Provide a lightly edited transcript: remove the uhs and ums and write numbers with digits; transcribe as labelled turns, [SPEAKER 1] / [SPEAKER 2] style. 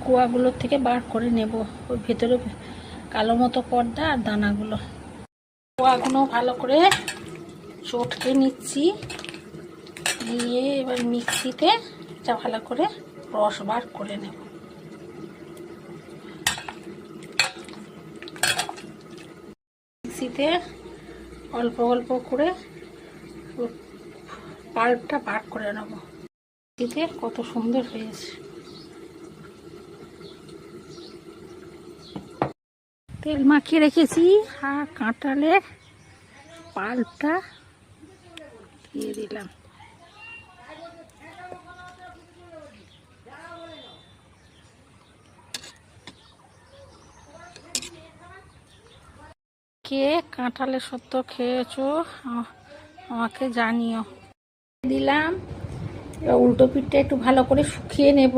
[SPEAKER 1] কোয়াগুলোর থেকে বার করে নেব, ওই ভেতরে কালো মতো পর্দা আর দানাগুলো। কোয়াগুলো ভালো করে চটকে নিচ্ছি, নিয়ে এবার মিক্সিতে এটা ভালো করে রস বার করে নেব। মিক্সিতে অল্প অল্প করে পাল্পটা বার করে নেব। মিক্সিতে কত সুন্দর হয়েছে। তেল মাখিয়ে রেখেছি আর কাঁঠালের পাল্পটা দিয়ে দিলাম। কে কাঁঠালের সত্য খেয়েছো আমাকে জানিও। দিলাম, উল্টো পিঠটা একটু ভালো করে শুকিয়ে নেব।